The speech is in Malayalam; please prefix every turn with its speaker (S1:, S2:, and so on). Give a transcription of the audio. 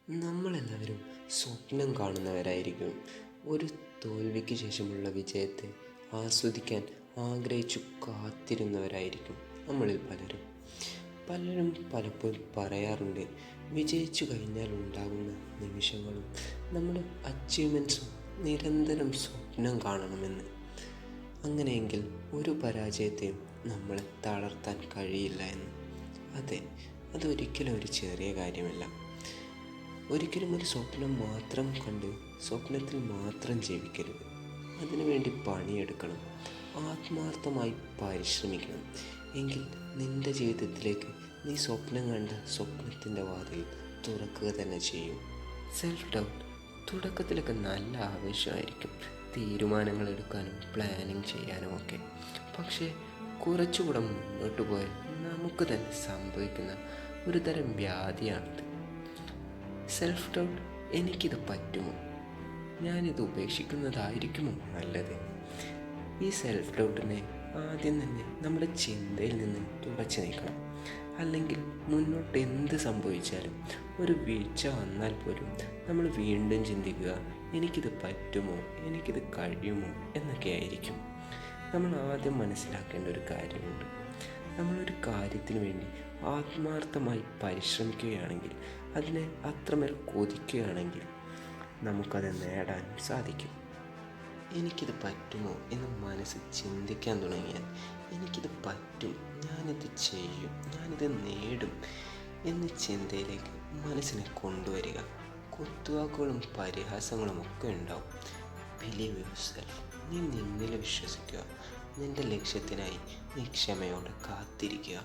S1: നമ്മളെല്ലാവരും സ്വപ്നം കാണുന്നവരായിരിക്കും. ഒരു തോൽവിക്ക് ശേഷമുള്ള വിജയത്തെ ആസ്വദിക്കാൻ ആഗ്രഹിച്ചു കാത്തിരുന്നവരായിരിക്കും നമ്മളിൽ പലരും. പലപ്പോഴും പറയാറുണ്ട്, വിജയിച്ചു കഴിഞ്ഞാൽ ഉണ്ടാകുന്ന നിമിഷങ്ങളും നമ്മുടെ അച്ചീവ്മെൻറ്റ്സും നിരന്തരം സ്വപ്നം കാണണമെന്ന്. അങ്ങനെയെങ്കിൽ ഒരു പരാജയത്തെയും നമ്മളെ തളർത്താൻ കഴിയില്ല എന്ന്. അതെ, അതൊരിക്കലും ഒരു ചെറിയ കാര്യമല്ല. ഒരിക്കലും ഒരു സ്വപ്നം മാത്രം കണ്ട് സ്വപ്നത്തിൽ മാത്രം ജീവിക്കരുത്. അതിനുവേണ്ടി പണിയെടുക്കണം, ആത്മാർത്ഥമായി പരിശ്രമിക്കണം. എങ്കിൽ നിൻ്റെ ജീവിതത്തിലേക്ക് നീ സ്വപ്നം കണ്ട സ്വപ്നത്തിൻ്റെ വാതിൽ തുറക്കുക തന്നെ ചെയ്യും. സെൽഫ് ഡൗട്ട് തുടക്കത്തിലൊക്കെ നല്ല ആവേശമായിരിക്കും, തീരുമാനങ്ങൾ എടുക്കാനും പ്ലാനിങ് ചെയ്യാനും ഒക്കെ. പക്ഷേ കുറച്ചുകൂടെ മുന്നോട്ട് പോയാൽ നമുക്ക് തന്നെ സംഭവിക്കുന്ന ഒരു തരം വ്യാധിയാണിത്. Self doubt. എനിക്കിത് പറ്റുമോ? ഞാനിത് ഉപേക്ഷിക്കുന്നതായിരിക്കുമോ നല്ലത്? ഈ സെൽഫ് ഡൗട്ടിനെ ആദ്യം തന്നെ നമ്മുടെ ചിന്തയിൽ നിന്ന് തുടച്ചു നീക്കണം. അല്ലെങ്കിൽ മുന്നോട്ട് എന്ത് സംഭവിച്ചാലും, ഒരു വീഴ്ച വന്നാൽ പോലും നമ്മൾ വീണ്ടും ചിന്തിക്കുക, എനിക്കിത് പറ്റുമോ, എനിക്കിത് കഴിയുമോ എന്നൊക്കെ ആയിരിക്കും. നമ്മൾ ആദ്യം മനസ്സിലാക്കേണ്ട ഒരു കാര്യമുണ്ട്. നമ്മളൊരു കാര്യത്തിന് വേണ്ടി ആത്മാർത്ഥമായി പരിശ്രമിക്കുകയാണെങ്കിൽ, അതിനെ അത്രമേൽ കൊതിക്കുകയാണെങ്കിൽ നമുക്കത് നേടാൻ സാധിക്കും. എനിക്കിത് പറ്റുമോ എന്ന് മനസ്സ് ചിന്തിക്കാൻ തുടങ്ങിയാൽ, എനിക്കിത് പറ്റും, ഞാനിത് ചെയ്യും, ഞാനിത് നേടും എന്ന ചിന്തയിലേക്ക് മനസ്സിനെ കൊണ്ടുവരിക. കുത്തുവാക്കുകളും പരിഹാസങ്ങളും ഒക്കെ ഉണ്ടാവും. Believe your self. നീ നിന്നിൽ വിശ്വസിക്കുക. നിൻ്റെ ലക്ഷ്യത്തിനായി നീ ക്ഷമയോടെ കാത്തിരിക്കുക.